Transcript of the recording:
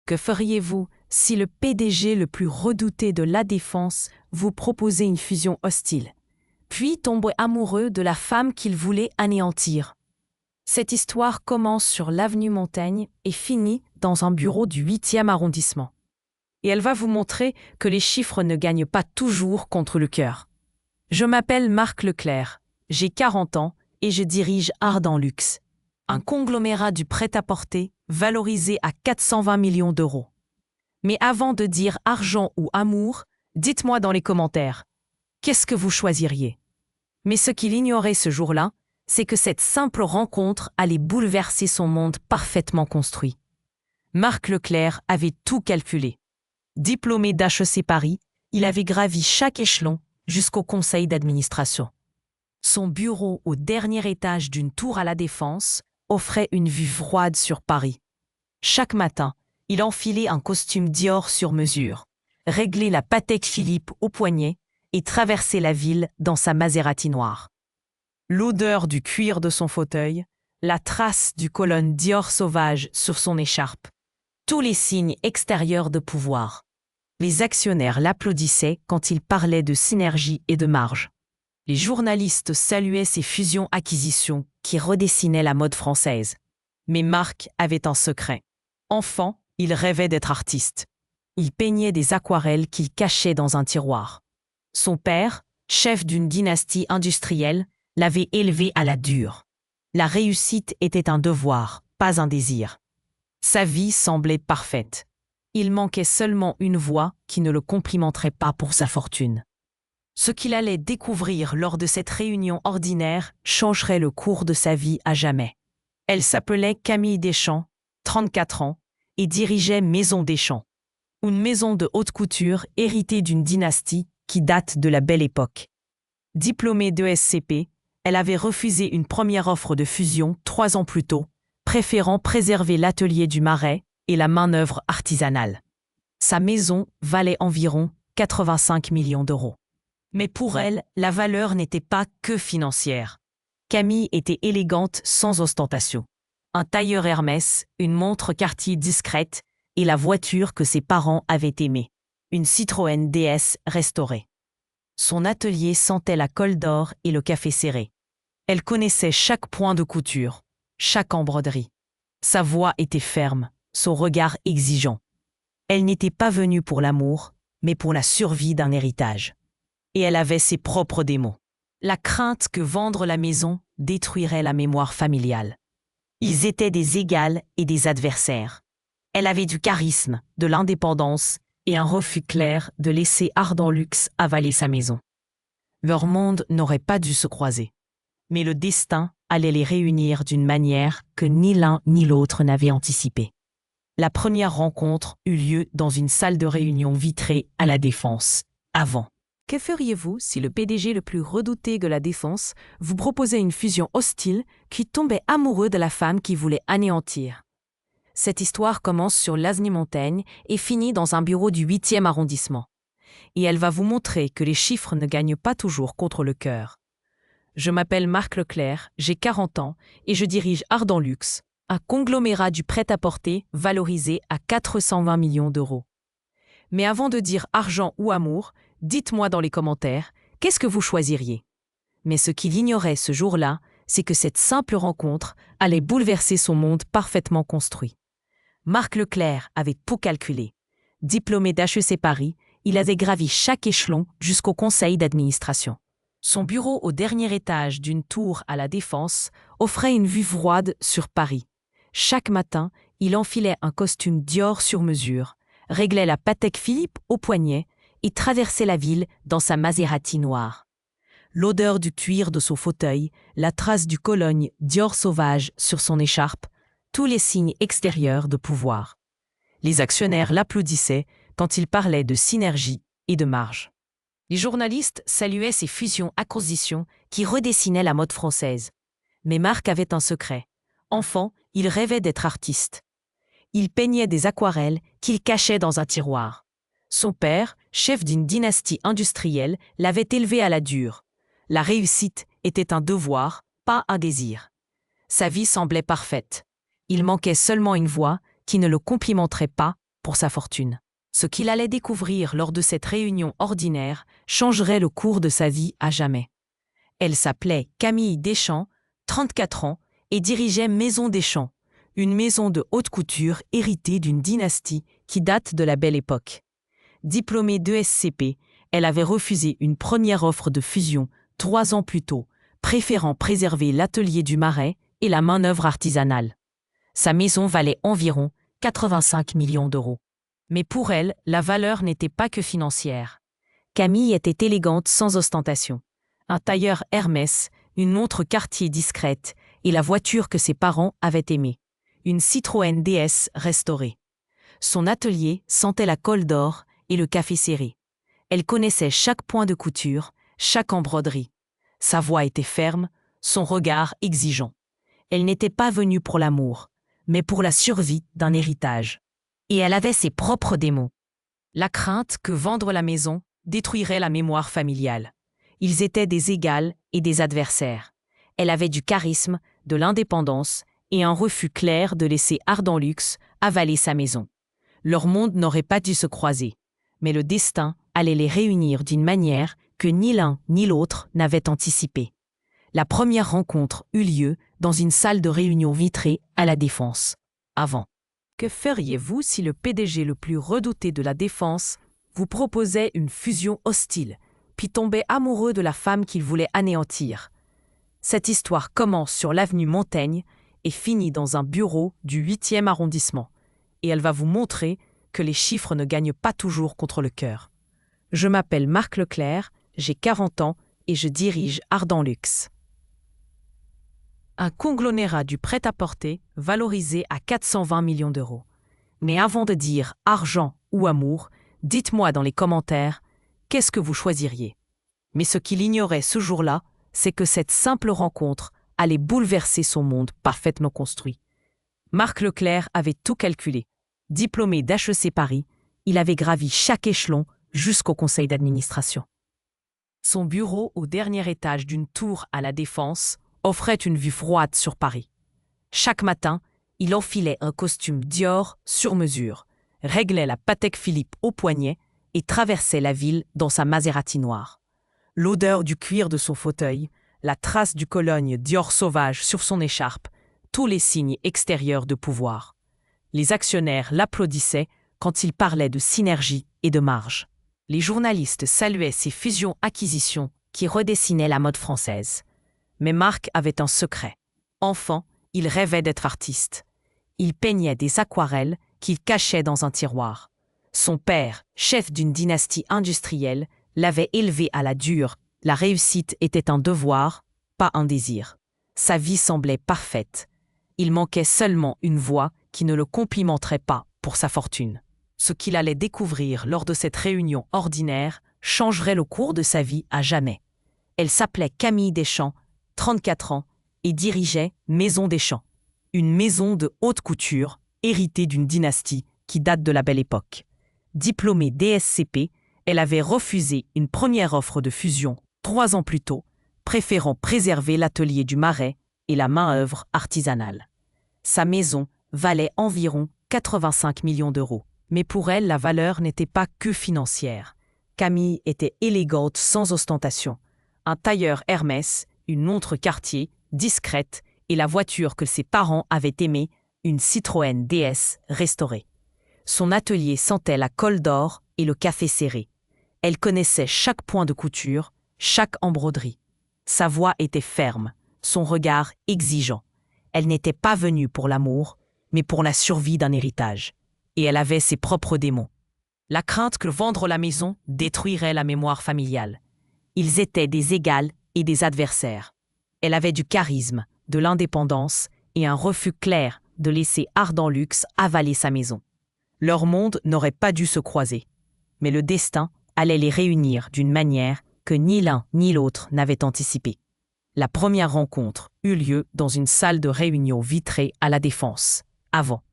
Que feriez-vous si le PDG le plus redouté de La Défense vous proposait une fusion hostile, puis tombait amoureux de la femme qu'il voulait anéantir? Cette histoire commence sur l'avenue Montaigne et finit dans un bureau du 8e arrondissement. Et elle va vous montrer que les chiffres ne gagnent pas toujours contre le cœur. Je m'appelle Marc Leclerc, j'ai 40 ans et je dirige Ardent Luxe, un conglomérat du prêt-à-porter valorisé à 420 millions d'euros. Mais avant de dire argent ou amour, dites-moi dans les commentaires, qu'est-ce que vous choisiriez? Mais ce qu'il ignorait ce jour-là, c'est que cette simple rencontre allait bouleverser son monde parfaitement construit. Marc Leclerc avait tout calculé. Diplômé d'HEC Paris, il avait gravi chaque échelon jusqu'au conseil d'administration. Son bureau au dernier étage d'une tour à La Défense offrait une vue froide sur Paris. Chaque matin, il enfilait un costume Dior sur mesure, réglait la Patek Philippe au poignet et traversait la ville dans sa Maserati noire. L'odeur du cuir de son fauteuil, la trace du colonne Dior sauvage sur son écharpe, tous les signes extérieurs de pouvoir. Les actionnaires l'applaudissaient quand il parlait de synergie et de marge. Les journalistes saluaient ses fusions-acquisitions qui redessinaient la mode française. Mais Marc avait un secret. Enfant, il rêvait d'être artiste. Il peignait des aquarelles qu'il cachait dans un tiroir. Son père, chef d'une dynastie industrielle, l'avait élevé à la dure. La réussite était un devoir, pas un désir. Sa vie semblait parfaite. Il manquait seulement une voix qui ne le complimenterait pas pour sa fortune. Ce qu'il allait découvrir lors de cette réunion ordinaire changerait le cours de sa vie à jamais. Elle s'appelait Camille Deschamps, 34 ans, et dirigeait Maison Deschamps, une maison de haute couture héritée d'une dynastie qui date de la Belle Époque. Diplômée d'ESCP, elle avait refusé une première offre de fusion 3 ans plus tôt, préférant préserver l'atelier du Marais et la main-d'œuvre artisanale. Sa maison valait environ 85 millions d'euros. Mais pour elle, la valeur n'était pas que financière. Camille était élégante sans ostentation. Un tailleur Hermès, une montre Cartier discrète et la voiture que ses parents avaient aimée, une Citroën DS restaurée. Son atelier sentait la colle d'or et le café serré. Elle connaissait chaque point de couture, chaque embroderie. Sa voix était ferme, son regard exigeant. Elle n'était pas venue pour l'amour, mais pour la survie d'un héritage. Et elle avait ses propres démons. La crainte que vendre la maison détruirait la mémoire familiale. Ils étaient des égales et des adversaires. Elle avait du charisme, de l'indépendance et un refus clair de laisser Ardent Luxe avaler sa maison. Leur monde n'aurait pas dû se croiser. Mais le destin allait les réunir d'une manière que ni l'un ni l'autre n'avait anticipée. La première rencontre eut lieu dans une salle de réunion vitrée à La Défense, avant. Que feriez-vous si le PDG le plus redouté de La Défense vous proposait une fusion hostile qui tombait amoureux de la femme qui voulait anéantir? Cette histoire commence sur l'avenue Montaigne et finit dans un bureau du 8e arrondissement. Et elle va vous montrer que les chiffres ne gagnent pas toujours contre le cœur. Je m'appelle Marc Leclerc, j'ai 40 ans et je dirige Ardent Luxe, un conglomérat du prêt-à-porter valorisé à 420 millions d'euros. Mais avant de dire argent ou amour, dites-moi dans les commentaires, qu'est-ce que vous choisiriez? Mais ce qu'il ignorait ce jour-là, c'est que cette simple rencontre allait bouleverser son monde parfaitement construit. Marc Leclerc avait tout calculé. Diplômé d'HEC Paris, il avait gravi chaque échelon jusqu'au conseil d'administration. Son bureau au dernier étage d'une tour à La Défense offrait une vue froide sur Paris. Chaque matin, il enfilait un costume Dior sur mesure, réglait la Patek Philippe au poignet et traversait la ville dans sa Maserati noire. L'odeur du cuir de son fauteuil, la trace du cologne Dior sauvage sur son écharpe, tous les signes extérieurs de pouvoir. Les actionnaires l'applaudissaient quand il parlait de synergie et de marge. Les journalistes saluaient ces fusions-acquisitions qui redessinaient la mode française. Mais Marc avait un secret. Enfant, il rêvait d'être artiste. Il peignait des aquarelles qu'il cachait dans un tiroir. Son père, chef d'une dynastie industrielle, l'avait élevé à la dure. La réussite était un devoir, pas un désir. Sa vie semblait parfaite. Il manquait seulement une voix qui ne le complimenterait pas pour sa fortune. Ce qu'il allait découvrir lors de cette réunion ordinaire changerait le cours de sa vie à jamais. Elle s'appelait Camille Deschamps, 34 ans, et dirigeait Maison Deschamps, une maison de haute couture héritée d'une dynastie qui date de la Belle Époque. Diplômée d'ESCP, elle avait refusé une première offre de fusion 3 ans plus tôt, préférant préserver l'atelier du Marais et la main-d'œuvre artisanale. Sa maison valait environ 85 millions d'euros. Mais pour elle, la valeur n'était pas que financière. Camille était élégante sans ostentation. Un tailleur Hermès, une montre Cartier discrète et la voiture que ses parents avaient aimée, une Citroën DS restaurée. Son atelier sentait la colle d'or et le café serré. Elle connaissait chaque point de couture, chaque embroderie. Sa voix était ferme, son regard exigeant. Elle n'était pas venue pour l'amour, mais pour la survie d'un héritage. Et elle avait ses propres démons. La crainte que vendre la maison détruirait la mémoire familiale. Ils étaient des égales et des adversaires. Elle avait du charisme, de l'indépendance et un refus clair de laisser Ardent-Luxe avaler sa maison. Leur monde n'aurait pas dû se croiser, mais le destin allait les réunir d'une manière que ni l'un ni l'autre n'avaient anticipée. La première rencontre eut lieu dans une salle de réunion vitrée à La Défense. Avant. Que feriez-vous si le PDG le plus redouté de La Défense vous proposait une fusion hostile, puis tombait amoureux de la femme qu'il voulait anéantir? Cette histoire commence sur l'avenue Montaigne et finit dans un bureau du 8e arrondissement. Et elle va vous montrer que les chiffres ne gagnent pas toujours contre le cœur. Je m'appelle Marc Leclerc, j'ai 40 ans et je dirige Ardent-Luxe. Un conglomérat du prêt-à-porter valorisé à 420 millions d'euros. Mais avant de dire argent ou amour, dites-moi dans les commentaires, qu'est-ce que vous choisiriez? Mais ce qu'il ignorait ce jour-là, c'est que cette simple rencontre allait bouleverser son monde parfaitement construit. Marc Leclerc avait tout calculé. Diplômé d'HEC Paris, il avait gravi chaque échelon jusqu'au conseil d'administration. Son bureau au dernier étage d'une tour à La Défense offrait une vue froide sur Paris. Chaque matin, il enfilait un costume Dior sur mesure, réglait la Patek Philippe au poignet et traversait la ville dans sa Maserati noire. L'odeur du cuir de son fauteuil, la trace du Cologne Dior sauvage sur son écharpe, tous les signes extérieurs de pouvoir. Les actionnaires l'applaudissaient quand il parlait de synergie et de marge. Les journalistes saluaient ces fusions-acquisitions qui redessinaient la mode française. Mais Marc avait un secret. Enfant, il rêvait d'être artiste. Il peignait des aquarelles qu'il cachait dans un tiroir. Son père, chef d'une dynastie industrielle, l'avait élevé à la dure. La réussite était un devoir, pas un désir. Sa vie semblait parfaite. Il manquait seulement une voix qui ne le complimenterait pas pour sa fortune. Ce qu'il allait découvrir lors de cette réunion ordinaire changerait le cours de sa vie à jamais. Elle s'appelait Camille Deschamps, 34 ans, et dirigeait Maison Deschamps, une maison de haute couture héritée d'une dynastie qui date de la Belle Époque. Diplômée d'ESCP, elle avait refusé une première offre de fusion 3 ans plus tôt, préférant préserver l'atelier du Marais et la main-d'œuvre artisanale. Sa maison valait environ 85 millions d'euros. Mais pour elle, la valeur n'était pas que financière. Camille était élégante sans ostentation. Un tailleur Hermès, une montre Cartier, discrète, et la voiture que ses parents avaient aimée, une Citroën DS restaurée. Son atelier sentait la colle d'or et le café serré. Elle connaissait chaque point de couture, chaque embroderie. Sa voix était ferme, son regard exigeant. Elle n'était pas venue pour l'amour, mais pour la survie d'un héritage. Et elle avait ses propres démons. La crainte que vendre la maison détruirait la mémoire familiale. Ils étaient des égales et des adversaires. Elle avait du charisme, de l'indépendance et un refus clair de laisser Ardent-Luxe avaler sa maison. Leur monde n'aurait pas dû se croiser. Mais le destin allait les réunir d'une manière que ni l'un ni l'autre n'avaient anticipée. La première rencontre eut lieu dans une salle de réunion vitrée à La Défense. Avant.